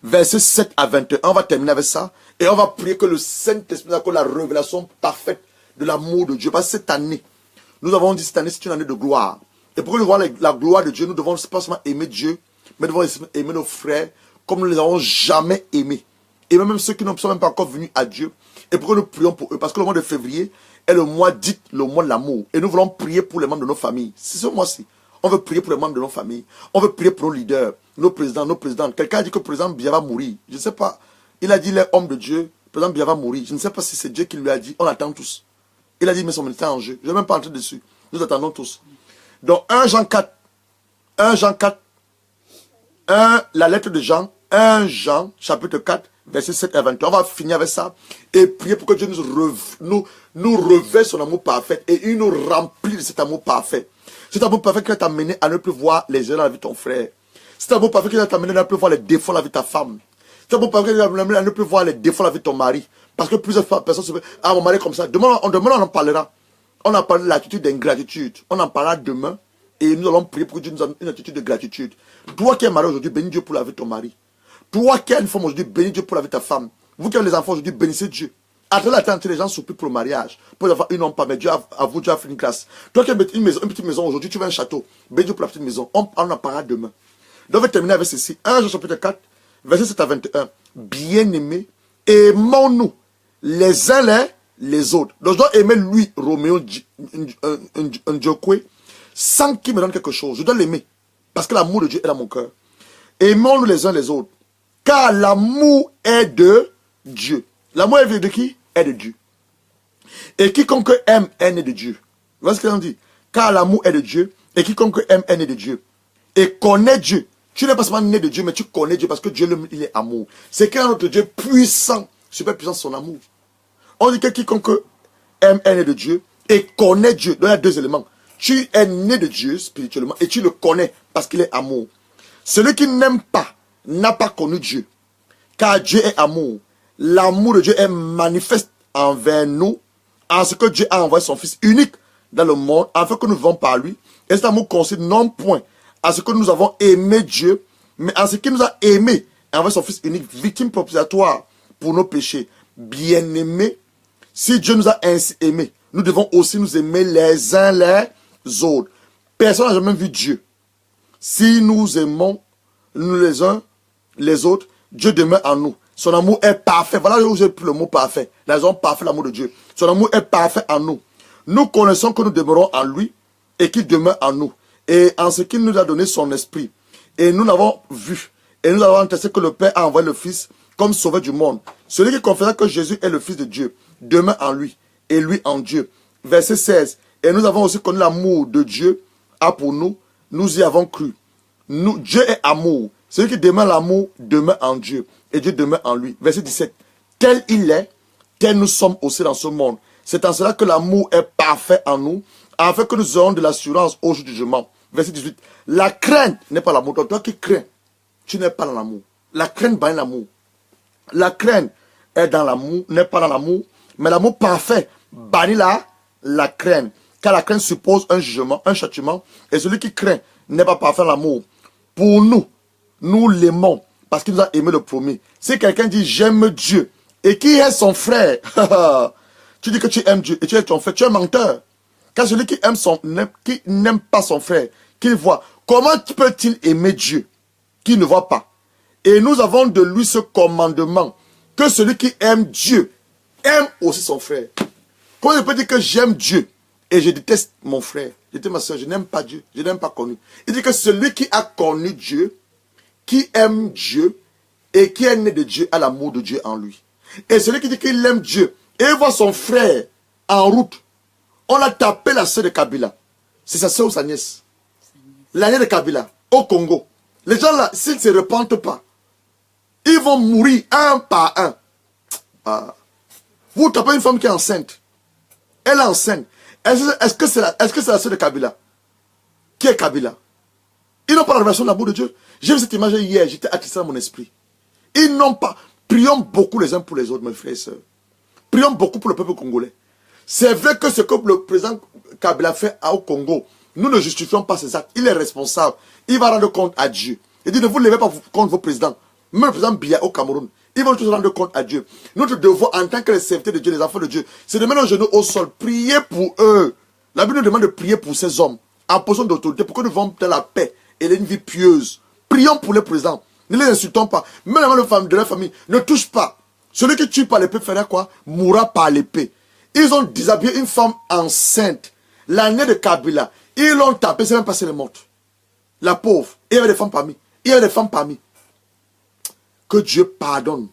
verset 7 à 21. On va terminer avec ça. Et on va prier que le Saint-Esprit nous accorde la révélation parfaite de l'amour de Dieu. Parce que cette année, nous avons dit cette année, c'est une année de gloire. Et pour que nous voyons la gloire de Dieu, nous devons pas seulement aimer Dieu, mais nous devons aimer nos frères comme nous ne les avons jamais aimés. Et même ceux qui ne sont même pas encore venus à Dieu. Et pourquoi nous prions pour eux? Parce que le mois de février est le mois dit, le mois de l'amour. Et nous voulons prier pour les membres de nos familles. C'est ce mois-ci. On veut prier pour les membres de nos familles. On veut prier pour nos leaders, nos présidents, nos présidentes. Quelqu'un a dit que le président Biya va mourir. Je ne sais pas. Il a dit, il est homme de Dieu. Le président Biya va mourir. Je ne sais pas si c'est Dieu qui lui a dit. On attend tous. Il a dit, mais son ministère en jeu. Je ne vais même pas entrer dessus. Nous attendons tous. Donc, 1 Jean 4. 1 Jean 4. La lettre de Jean. 1 Jean, chapitre 4. Verset 7 à 21. On va finir avec ça et prier pour que Dieu nous revêt son amour parfait et il nous remplit de cet amour parfait. Cet amour parfait qui va t'amener à ne plus voir les erreurs dans la vie de ton frère. Cet amour parfait qui va t'amener à ne plus voir les défauts dans la vie de ta femme. Cet amour parfait qui va t'amener à ne plus voir les défauts dans la vie de ton mari. Parce que plusieurs personnes se disent, ah, mon mari est comme ça. Demain, on en parlera. On en parlera de l'attitude d'ingratitude. On en parlera demain et nous allons prier pour que Dieu nous donne une attitude de gratitude. Toi qui es marié aujourd'hui, bénis Dieu pour la vie de ton mari. Toi qui as une femme aujourd'hui, bénis Dieu pour la vie de ta femme. Vous qui avez les enfants aujourd'hui, bénissez Dieu. Après la tente, les gens supplient pour le mariage. Pour les enfants, ils n'ont pas, mais Dieu a vous, Dieu a fait une grâce. Toi qui as une petite maison aujourd'hui, tu veux un château. Bénis Dieu pour la petite maison. On en parlera demain. Donc, on va terminer avec ceci. 1 Jean chapitre 4, verset 7 à 21. Bien-aimés, aimons-nous les uns les autres. Donc, je dois aimer lui, Roméo Ndjokwe, sans qu'il me donne quelque chose. Je dois l'aimer. Parce que l'amour de Dieu est dans mon cœur. Aimons-nous les uns les autres. Car l'amour est de Dieu. L'amour est de qui? Est de Dieu. Et quiconque aime est né de Dieu. Vous voyez ce qu'on dit? Car l'amour est de Dieu. Et quiconque aime est né de Dieu. Et connaît Dieu. Tu n'es pas seulement né de Dieu, mais tu connais Dieu parce que Dieu, il est amour. C'est qu'un autre Dieu puissant, super puissant son amour. On dit que quiconque aime est né de Dieu et connaît Dieu. Donc il y a deux éléments. Tu es né de Dieu spirituellement et tu le connais parce qu'il est amour. Celui qui n'aime pas n'a pas connu Dieu. Car Dieu est amour. L'amour de Dieu est manifeste envers nous en ce que Dieu a envoyé son Fils unique dans le monde afin que nous vivons par lui. Et cet amour consiste non point à ce que nous avons aimé Dieu, mais à ce qu'il nous a aimé et envoyé son Fils unique, victime propitiatoire pour nos péchés. Bien-aimés, si Dieu nous a ainsi aimés, nous devons aussi nous aimer les uns les autres. Personne n'a jamais vu Dieu. Si nous aimons nous les uns les autres, Dieu demeure en nous. Son amour est parfait. Voilà où j'ai pris le mot parfait. La raison parfaite, l'amour de Dieu. Son amour est parfait en nous. Nous connaissons que nous demeurons en lui et qu'il demeure en nous. Et en ce qu'il nous a donné son esprit. Et nous l'avons vu. Et nous avons attesté que le Père a envoyé le Fils comme sauveur du monde. Celui qui confessa que Jésus est le Fils de Dieu demeure en lui et lui en Dieu. Verset 16. Et nous avons aussi connu l'amour de Dieu a pour nous. Nous y avons cru. Dieu est amour. Celui qui demeure l'amour demeure en Dieu. Et Dieu demeure en lui. Verset 17. Tel il est, tel nous sommes aussi dans ce monde. C'est en cela que l'amour est parfait en nous, afin que nous aurons de l'assurance au jour du jugement. Verset 18. La crainte n'est pas l'amour. Donc toi qui crains, tu n'es pas dans l'amour. La crainte bannit l'amour. La crainte est dans l'amour, n'est pas dans l'amour. Mais l'amour parfait bannit la crainte. Car la crainte suppose un jugement, un châtiment. Et celui qui craint n'est pas parfait dans l'amour. Pour nous, nous l'aimons parce qu'il nous a aimé le premier. Si quelqu'un dit j'aime Dieu et qui est son frère, tu dis que tu aimes Dieu et tu es ton frère, tu es un menteur. Car celui qui n'aime pas son frère, qu'il voit, comment peut-il aimer Dieu qui ne voit pas? Et nous avons de lui ce commandement, que celui qui aime Dieu aime aussi son frère. Comment je peux dire que j'aime Dieu et je déteste mon frère, je déteste ma soeur, je n'aime pas Dieu, je n'aime pas connu. Il dit que celui qui a connu Dieu, qui aime Dieu et qui est né de Dieu a l'amour de Dieu en lui. Et celui qui dit qu'il aime Dieu et voit son frère en route, on a tapé la soeur de Kabila. C'est sa soeur ou sa nièce? La nièce de Kabila, au Congo. Les gens là, s'ils ne se repentent pas, ils vont mourir un par un. Ah. Vous tapez une femme qui est enceinte. Elle est enceinte. Est-ce que c'est la soeur de Kabila? Qui est Kabila? Ils n'ont pas la révélation de l'amour de Dieu. J'ai vu cette image hier, j'étais attristé dans mon esprit. Ils n'ont pas. Prions beaucoup les uns pour les autres, mes frères et sœurs. Prions beaucoup pour le peuple congolais. C'est vrai que ce que le président Kabila fait au Congo, nous ne justifions pas ses actes. Il est responsable. Il va rendre compte à Dieu. Il dit, ne vous levez pas contre vos présidents. Même le président Biya au Cameroun. Ils vont tous rendre compte à Dieu. Notre devoir en tant que les serviteurs de Dieu, les enfants de Dieu, c'est de mettre nos genoux au sol. Prier pour eux. La Bible nous demande de prier pour ces hommes en position d'autorité pour que nous vivions dans la paix et une vie pieuse. Prions pour les présidents. Ne les insultons pas. Même les femmes de leur famille, ne touche pas. Celui qui tue par l'épée fera quoi? Mourra par l'épée. Ils ont déshabillé une femme enceinte. L'année de Kabila. Ils l'ont tapé, c'est même passé les mortes. La pauvre. Il y avait des femmes parmi. Il y avait des femmes parmi. Que Dieu pardonne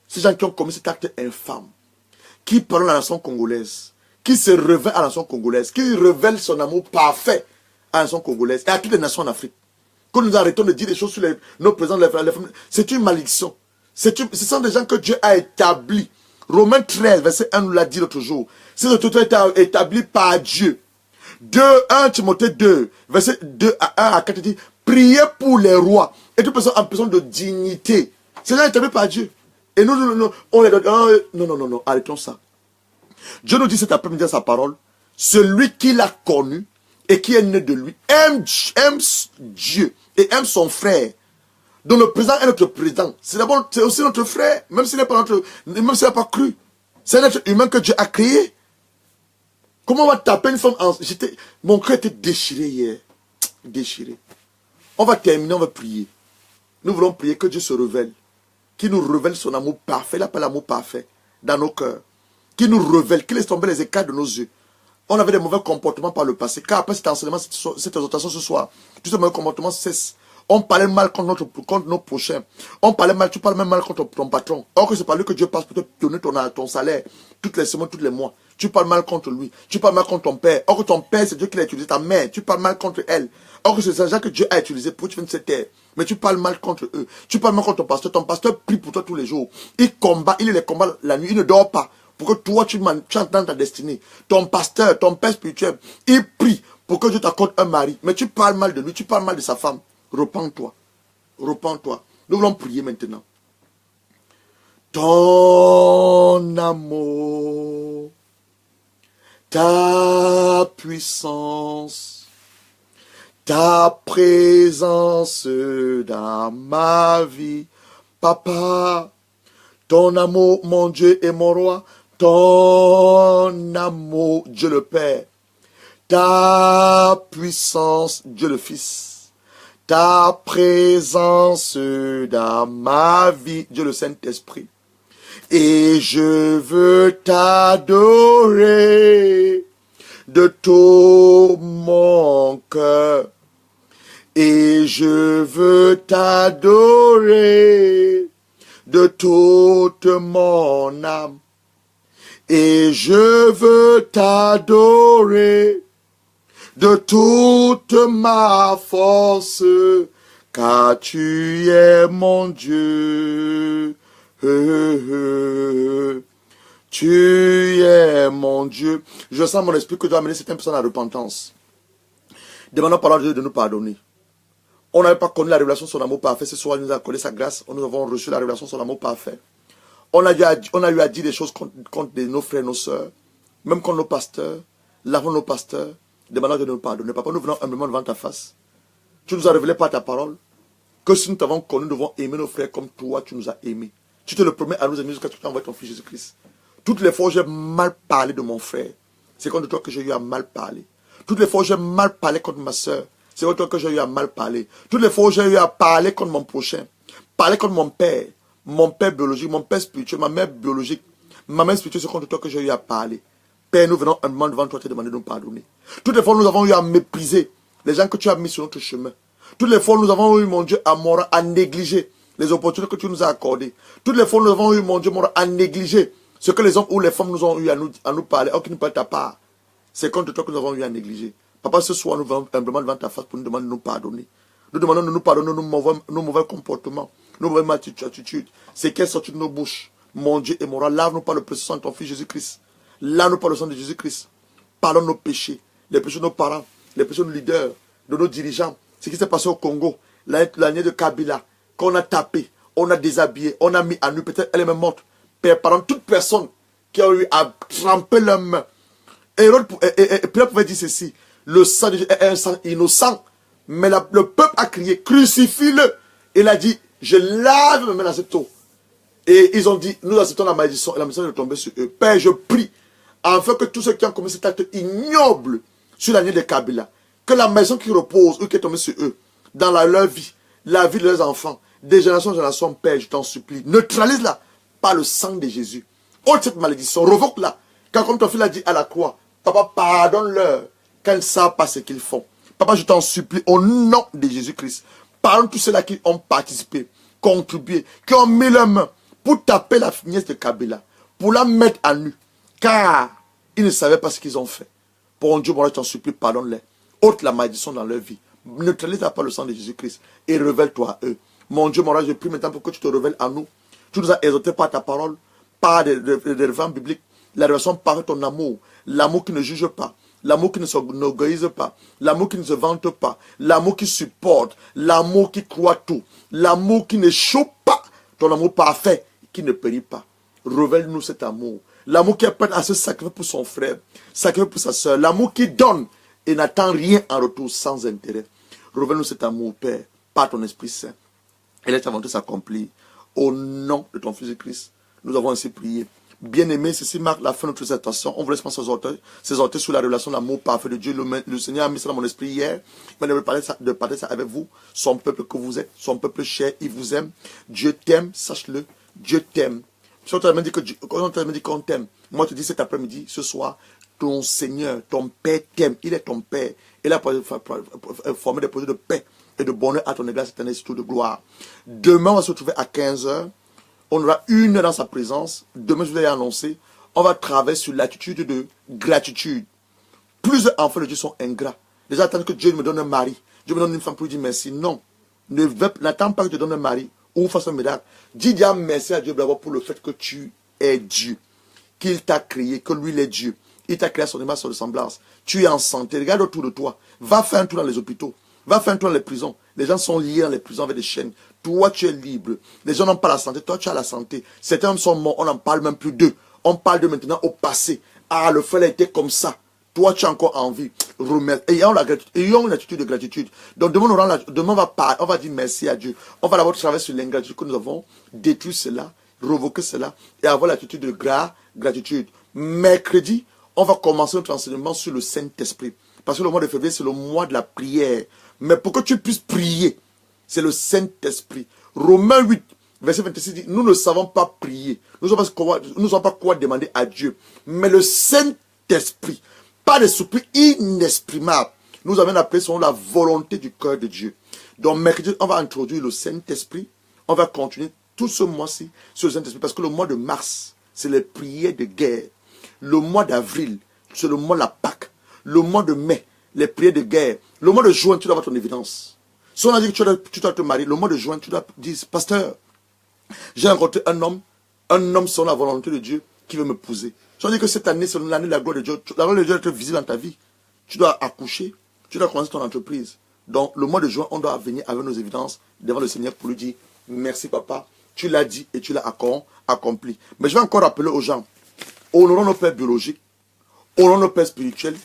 ces gens qui ont commis cet acte infâme, qui parlent à la nation congolaise, qui se révèlent à la nation congolaise, qui révèlent son amour parfait à la nation congolaise et à toutes les nations en Afrique. Que nous arrêtons de dire des choses sur nos présidents, les femmes, c'est une malédiction. Ce sont des gens que Dieu a établis. Romains 13, verset 1 nous l'a dit l'autre jour. Ces autorités étaient établies par Dieu. 1 Timothée 2, verset 2 à 1 à 4 dit, priez pour les rois et toutes personnes en personne de dignité. C'est là établi par Dieu. Et nous, on les donne. Non, arrêtons ça. Dieu nous dit cet après-midi dans sa parole, celui qui l'a connu et qui est né de lui aime Dieu et aime son frère. Donc le président est notre président. C'est aussi notre frère, même s'il n'a pas cru. C'est un être humain que Dieu a créé. Comment on va taper une femme mon cœur était déchiré hier. Déchiré. On va terminer, on va prier. Nous voulons prier que Dieu se révèle. Qui nous révèle son amour parfait. Il appelle l'amour parfait dans nos cœurs. Qui nous révèle, qui laisse tomber les écarts de nos yeux. On avait des mauvais comportements par le passé. Car après cet enseignement, cette exhortation ce soir, tous ces mauvais comportements cessent. On parlait mal contre nos prochains. On parlait mal, tu parles même mal contre ton patron. Or que c'est par lui que Dieu passe pour te donner ton salaire. Toutes les semaines, tous les mois. Tu parles mal contre lui. Tu parles mal contre ton père. Or que ton père, c'est Dieu qui l'a utilisé. Ta mère, tu parles mal contre elle. Or que c'est l'argent que Dieu a utilisé pour que tu viennes de cette terre. Mais tu parles mal contre eux. Tu parles mal contre ton pasteur. Ton pasteur prie pour toi tous les jours. Il combat, il les combat la nuit. Il ne dort pas. Pour que toi, tu entres dans ta destinée. Ton pasteur, ton père spirituel, il prie pour que Dieu t'accorde un mari. Mais tu parles mal de lui. Tu parles mal de sa femme. Repends-toi. Repends-toi. Nous voulons prier maintenant. Ton amour, ta puissance, ta présence dans ma vie. Papa, ton amour, mon Dieu et mon roi, ton amour, Dieu le Père, ta puissance, Dieu le Fils, ta présence dans ma vie, Dieu le Saint-Esprit. Et je veux t'adorer de tout mon cœur. Et je veux t'adorer de toute mon âme. Et je veux t'adorer de toute ma force, car tu es mon Dieu. Tu es mon Dieu. Je sens mon esprit que doit amener certaines personnes à la repentance. Demandons par Dieu de nous pardonner. On n'avait pas connu la révélation de son amour parfait. Ce soir, il nous a accordé sa grâce. Nous avons reçu la révélation de son amour parfait. On a eu à dire des choses contre nos frères et nos sœurs, même contre nos pasteurs, lavons nos pasteurs. Demandons de nous pardonner. Papa, nous venons humblement devant ta face. Tu nous as révélé par ta parole que si nous t'avons connu, nous devons aimer nos frères comme toi, tu nous as aimés. Tu te le promets à nous aimer jusqu'à ce que tu envoies ton fils Jésus-Christ. Toutes les fois où j'ai mal parlé de mon frère, c'est contre toi que j'ai eu à mal parler. Toutes les fois où j'ai mal parlé contre ma soeur, c'est contre toi que j'ai eu à mal parler. Toutes les fois où j'ai eu à parler contre mon prochain, Parler comme mon père biologique, mon père spirituel, ma mère biologique, ma mère spirituelle, c'est contre toi que j'ai eu à parler. Père, nous venons humblement devant toi te demander de nous pardonner. Toutes les fois où nous avons eu à mépriser les gens que tu as mis sur notre chemin. Toutes les fois où nous avons eu, mon Dieu, à négliger les opportunités que tu nous as accordées. Toutes les fois où nous avons eu, mon Dieu, à négliger ce que les hommes ou les femmes nous ont eu à nous parler, or qui nous parlent ta part. C'est contre toi que nous avons eu à négliger. Papa, ce soir, nous venons humblement devant ta face pour nous demander de nous pardonner. Nous demandons de nous pardonner nos mauvais comportements, nos mauvaises attitudes. C'est qu'elles sortent de nos bouches. Mon Dieu et mon roi, lave-nous par le précieux sang de ton Fils Jésus-Christ. Lave-nous par le sang de Jésus-Christ. Pardonne nos péchés, les péchés de nos parents, les péchés de nos leaders, de nos dirigeants. Ce qui s'est passé au Congo, l'année de Kabila, qu'on a tapé, on a déshabillé, on a mis à nu, peut-être elle est même morte. Père, pardonne toute personne qui a eu à tremper leurs mains. Et Pierre pouvait dire ceci, le sang de Jésus est un sang innocent, mais le peuple a crié, crucifie-le. Il a dit, je lave mes mains dans cette eau. Et ils ont dit, nous acceptons la malédiction, et la malédiction est tombée sur eux. Père, je prie, afin que tous ceux qui ont commis cet acte ignoble sur l'année de Kabila, que la maison qui repose, ou qui est tombée sur eux, dans leur vie, la vie de leurs enfants, des générations en génération, Père, je t'en supplie, neutralise-la par le sang de Jésus. Ôte cette malédiction, revoque-la. Car comme ton fils l'a dit à la croix, Papa, pardonne-leur, quand ils ne savent pas ce qu'ils font. Papa, je t'en supplie, au nom de Jésus-Christ, pardonne tous ceux-là qui ont participé, contribué, qui ont mis leurs mains pour taper la nièce de Kabila, pour la mettre à nu, car ils ne savaient pas ce qu'ils ont fait. Pour Dieu, je t'en supplie, pardonne-les. Ôte la malédiction dans leur vie. Neutralise-la par le sang de Jésus-Christ et révèle-toi à eux. Mon Dieu, je prie maintenant pour que tu te révèles à nous. Tu nous as exhortés par ta parole, par des révélations bibliques, la révélation par ton amour, l'amour qui ne juge pas, l'amour qui ne s'orgueillise pas, l'amour qui ne se vante pas, l'amour qui supporte, l'amour qui croit tout, l'amour qui ne choque pas, ton amour parfait qui ne périt pas. Révèle-nous cet amour. L'amour qui est prêt à se sacrifier pour son frère, sacrifier pour sa soeur. L'amour qui donne et n'attend rien en retour sans intérêt. Révèle-nous cet amour, Père, par ton Esprit Saint. Et laisse ta volonté s'accomplir. Au nom de ton Fils Christ, nous avons ainsi prié. Bien-aimé, ceci marque la fin de notre attention. On vous laisse prendre ces orteils sur la relation d'amour parfait de Dieu. Le Seigneur a mis ça dans mon esprit hier. Il m'a de parler ça avec vous. Son peuple que vous êtes, son peuple cher, il vous aime. Dieu t'aime, sache-le. Dieu t'aime. Si on t'a dit qu'on t'aime, moi je te dis cet après-midi, ce soir, ton Seigneur, ton Père t'aime. Il est ton Père. Il a formé des projets de paix et de bonheur à ton égard, c'est un esprit de gloire. Demain, on va se retrouver à 15 h. On aura 1 heure dans sa présence. Demain, je vous ai annoncé, on va travailler sur l'attitude de gratitude. Plusieurs enfants de Dieu sont ingrats. Les gens attendent que Dieu me donne un mari. Dieu me donne une femme pour lui dire merci. Non. N'attends pas que Dieu te donne un mari ou fasse un miracle. Dis déjà merci à Dieu d'abord pour le fait que tu es Dieu. Qu'il t'a créé, que lui il est Dieu. Il t'a créé à son image, son ressemblance. Tu es en santé. Regarde autour de toi. Va faire un tour dans les hôpitaux. Va faire un tour dans les prisons. Les gens sont liés dans les prisons avec des chaînes. Toi, tu es libre. Les gens n'ont pas la santé. Toi, tu as la santé. Certains hommes sont morts. On n'en parle même plus d'eux. On parle d'eux maintenant au passé. Ah, le frère a été comme ça. Toi, tu as encore envie. Remettre. Ayons une attitude de gratitude. Donc, demain on va dire merci à Dieu. On va d'abord travailler sur l'ingratitude que nous avons. Détruire cela. Revoquer cela. Et avoir l'attitude de gratitude. Mercredi, on va commencer notre enseignement sur le Saint-Esprit. Parce que le mois de février, c'est le mois de la prière. Mais pour que tu puisses prier, c'est le Saint-Esprit. Romains 8, verset 26 dit, nous ne savons pas prier. Nous ne savons pas quoi demander à Dieu. Mais le Saint-Esprit, pas des soupirs inexprimables, nous avons appelé selon la volonté du cœur de Dieu. Donc mercredi, on va introduire le Saint-Esprit. On va continuer tout ce mois-ci sur le Saint-Esprit. Parce que le mois de mars, c'est les prières de guerre. Le mois d'avril, c'est le mois de la Pâque. Le mois de mai, les prières de guerre. Le mois de juin, tu dois avoir ton évidence. Si on a dit que tu dois te marier, le mois de juin, tu dois dire, pasteur, j'ai rencontré un homme selon la volonté de Dieu qui veut me m'épouser. Si on dit que cette année, c'est l'année de la gloire de Dieu, la gloire de Dieu doit être visible dans ta vie. Tu dois accoucher, tu dois commencer ton entreprise. Donc, le mois de juin, on doit venir avec nos évidences devant le Seigneur pour lui dire, merci papa, tu l'as dit et tu l'as accompli. Mais je vais encore rappeler aux gens, honorons nos pères biologiques, honorons nos pères spirituels,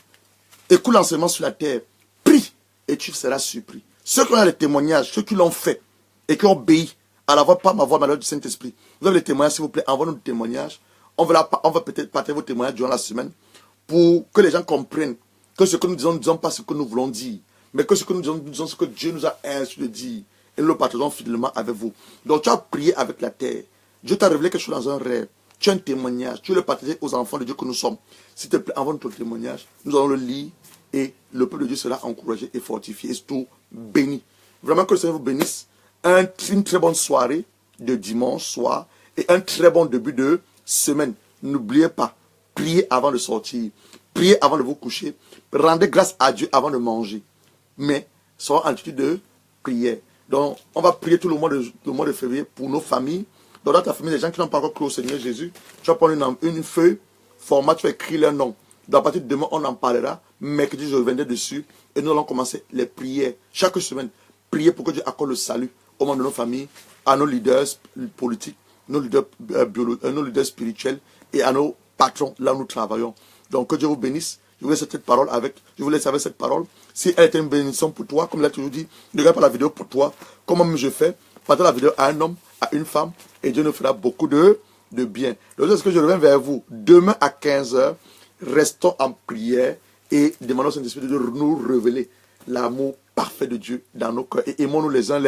écoute l'enseignement sur la terre, prie et tu seras surpris. Ceux qui ont les témoignages, ceux qui l'ont fait et qui ont obéi à la voix, pas ma voix, mais la voix du Saint-Esprit. Vous avez les témoignages, s'il vous plaît, envoyez-nous des témoignages. On va peut-être partager vos témoignages durant la semaine pour que les gens comprennent que ce que nous disons, ne disons pas ce que nous voulons dire, mais que ce que nous disons ce que Dieu nous a instruit de dire. et nous le partageons fidèlement avec vous. Donc tu as prié avec la terre. Dieu t'a révélé quelque chose dans un rêve. Tu as un témoignage. Tu veux le partager aux enfants de Dieu que nous sommes. S'il te plaît, envoie notre témoignage. Nous allons le lire et le peuple de Dieu sera encouragé et fortifié et surtout béni. Vraiment que le Seigneur vous bénisse. Une très bonne soirée de dimanche soir et un très bon début de semaine. N'oubliez pas, priez avant de sortir. Priez avant de vous coucher. Rendez grâce à Dieu avant de manger. Mais soyez en attitude de prière. Donc, on va prier tout le mois de février pour nos familles. Donc, dans ta famille, les gens qui n'ont pas encore cru au Seigneur Jésus, tu vas prendre une feuille, format, tu vas écrire leur nom. Donc, à partir de demain, on en parlera. Mercredi, je reviendrai dessus. Et nous allons commencer les prières. Chaque semaine, prier pour que Dieu accorde le salut au monde de nos familles, à nos leaders politiques, nos leaders spirituels et à nos patrons, là où nous travaillons. Donc, que Dieu vous bénisse. Je vous laisse avec cette parole. Si elle était une bénédiction pour toi, comme il a toujours dit, ne regarde pas la vidéo pour toi. Comme même je fais, partage la vidéo à un homme, à une femme, et Dieu nous fera beaucoup de bien. Donc, est-ce que je reviens vers vous demain à 15 h. Restons en prière et demandons au Saint-Esprit de nous révéler l'amour parfait de Dieu dans nos cœurs. Et aimons-nous les uns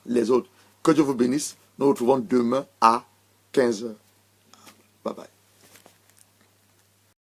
les autres. Que Dieu vous bénisse. Nous nous retrouvons demain à 15 h. Bye bye.